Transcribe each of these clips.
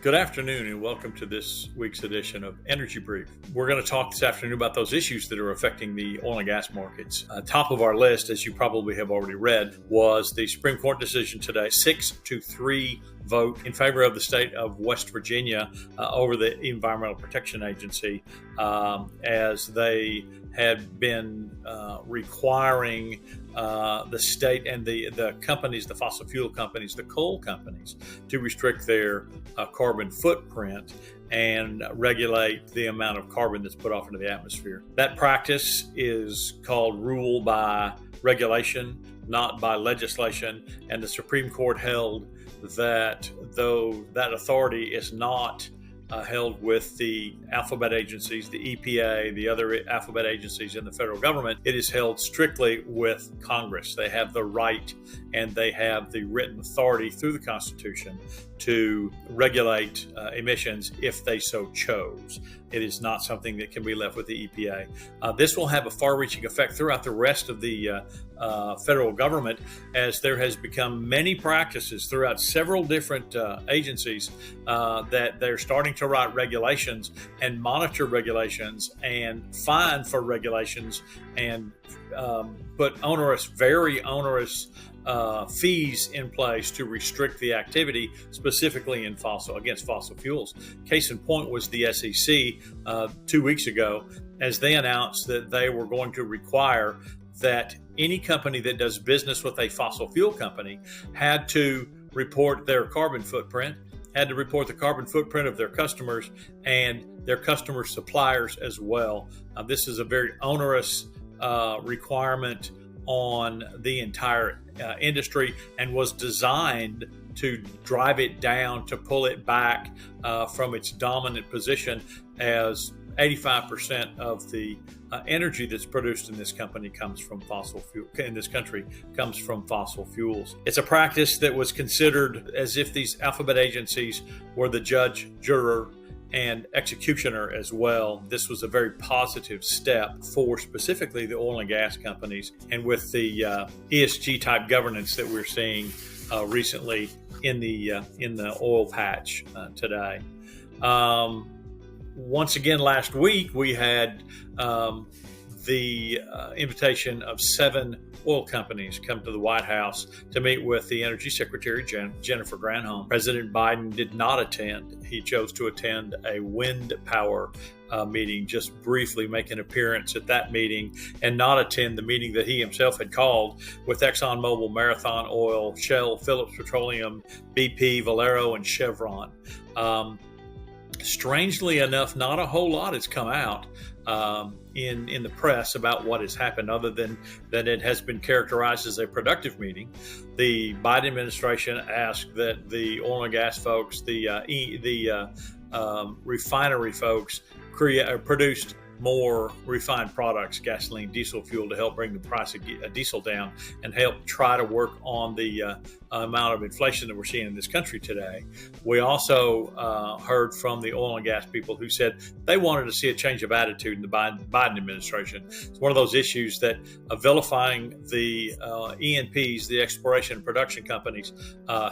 Good afternoon and welcome to this week's edition of Energy Brief. We're going to talk this afternoon about those issues that are affecting the oil and gas markets. Top of our list, as you probably have already read, was the Supreme Court decision today, 6-3 vote in favor of the state of West Virginia over the Environmental Protection Agency, as they had been requiring the state and the companies, the fossil fuel companies, the coal companies, to restrict their carbon footprint and regulate the amount of carbon that's put off into the atmosphere. That practice is called rule by regulation, not by legislation, and the Supreme Court held that though that authority is not held with the alphabet agencies, the EPA, the other alphabet agencies in the federal government, it is held strictly with Congress. They have the right and they have the written authority through the Constitution to regulate emissions if they so chose. It is not something that can be left with the EPA. This will have a far-reaching effect throughout the rest of the federal government, as there has become many practices throughout several different agencies that they're starting to write regulations and monitor regulations and fine for regulations and put very onerous fees in place to restrict the activity, specifically against fossil fuels. Case in point was the SEC 2 weeks ago, as they announced that they were going to require that any company that does business with a fossil fuel company had to report their carbon footprint, had to report the carbon footprint of their customers and their customer suppliers as well. This is a very onerous requirement on the entire industry and was designed to drive it down, to pull it back from its dominant position, as 85% of the energy that's produced in this country comes from fossil fuels. It's a practice that was considered as if these alphabet agencies were the judge, juror, and executioner as well. This was a very positive step for specifically the oil and gas companies, and with the ESG type governance that we're seeing recently in the oil patch today. Once again, last week we had the invitation of 7 oil companies come to the White House to meet with the Energy Secretary, Jennifer Granholm. President Biden did not attend. He chose to attend a wind power meeting, just briefly make an appearance at that meeting, and not attend the meeting that he himself had called with ExxonMobil, Marathon Oil, Shell, Phillips Petroleum, BP, Valero, and Chevron. Strangely enough, not a whole lot has come out in the press about what has happened, other than that it has been characterized as a productive meeting. The Biden administration asked that the oil and gas folks, the refinery folks, produced more refined products, gasoline, diesel fuel, to help bring the price of diesel down and help try to work on the amount of inflation that we're seeing in this country today. We also heard from the oil and gas people who said they wanted to see a change of attitude in the Biden administration. It's one of those issues that vilifying the E&Ps, the exploration and production companies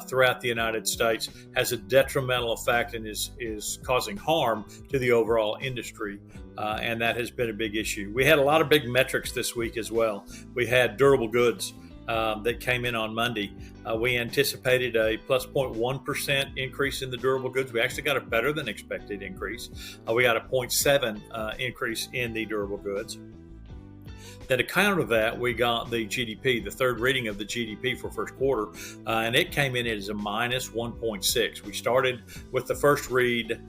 throughout the United States, has a detrimental effect and is causing harm to the overall industry. And that has been a big issue. We had a lot of big metrics this week as well. We had durable goods that came in on Monday. We anticipated a plus 0.1% increase in the durable goods. We actually got a better than expected increase. We got a 0.7 increase in the durable goods. Then to counter that, we got the GDP, the third reading of the GDP for first quarter, and it came in as a minus 1.6. We started with the first read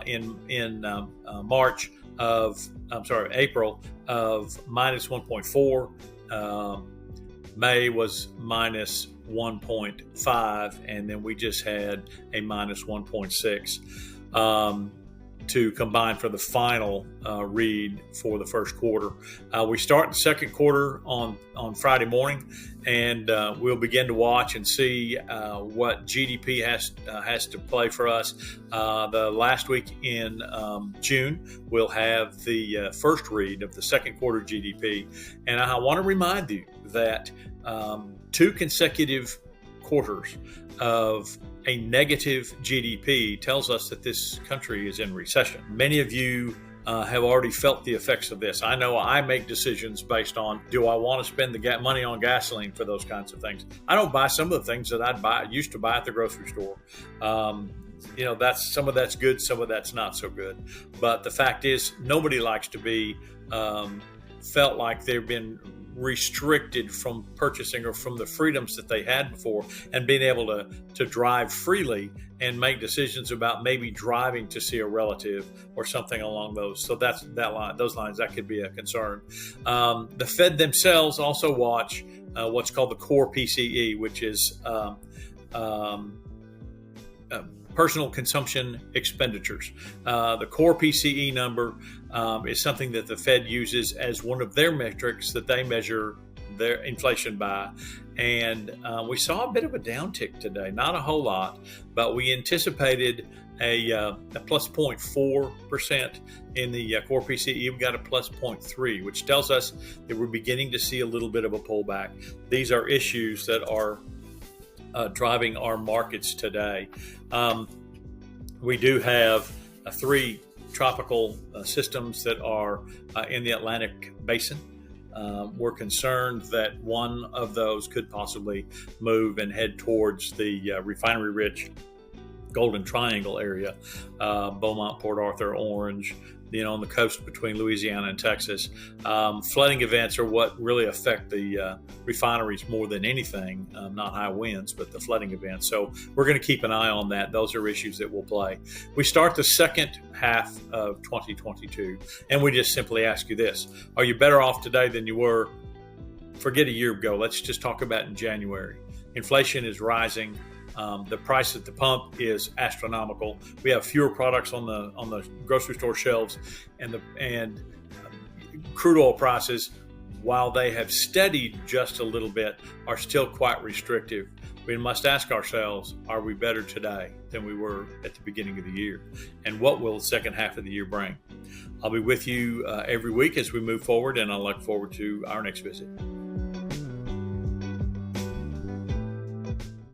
in April of minus 1.4. May was minus 1.5, and then we just had a minus 1.6 to combine for the final read for the first quarter. We start the second quarter on Friday morning, and we'll begin to watch and see what GDP has to play for us. The last week in June, we'll have the first read of the second quarter GDP, and I want to remind you that 2 consecutive quarters of a negative GDP tells us that this country is in recession. Many of you have already felt the effects of this. I know I make decisions based on, do I want to spend the money on gasoline for those kinds of things? I don't buy some of the things that used to buy at the grocery store. That's some of that's good, some of that's not so good. But the fact is, nobody likes to be felt like they've been restricted from purchasing or from the freedoms that they had before, and being able to drive freely and make decisions about maybe driving to see a relative or something along those. So those lines, that could be a concern. The Fed themselves also watch what's called the core PCE, which is personal consumption expenditures. The core PCE number is something that the Fed uses as one of their metrics that they measure their inflation by. And we saw a bit of a downtick today, not a whole lot, but we anticipated a plus 0.4% in the core PCE. We got a plus 0.3, which tells us that we're beginning to see a little bit of a pullback. These are issues that are driving our markets today. We do have 3 tropical systems that are in the Atlantic basin. We're concerned that one of those could possibly move and head towards the refinery-rich Golden Triangle area, Beaumont, Port Arthur, Orange, on the coast between Louisiana and Texas. Flooding events are what really affect the refineries more than anything, not high winds, but the flooding events. So we're going to keep an eye on that. Those are issues that will play. We start the second half of 2022, and we just simply ask you this. Are you better off today than you were? Forget a year ago. Let's just talk about in January. Inflation is rising. The price at the pump is astronomical. We have fewer products on the grocery store shelves, and crude oil prices, while they have steadied just a little bit, are still quite restrictive. We must ask ourselves, are we better today than we were at the beginning of the year? And what will the second half of the year bring? I'll be with you every week as we move forward, and I look forward to our next visit.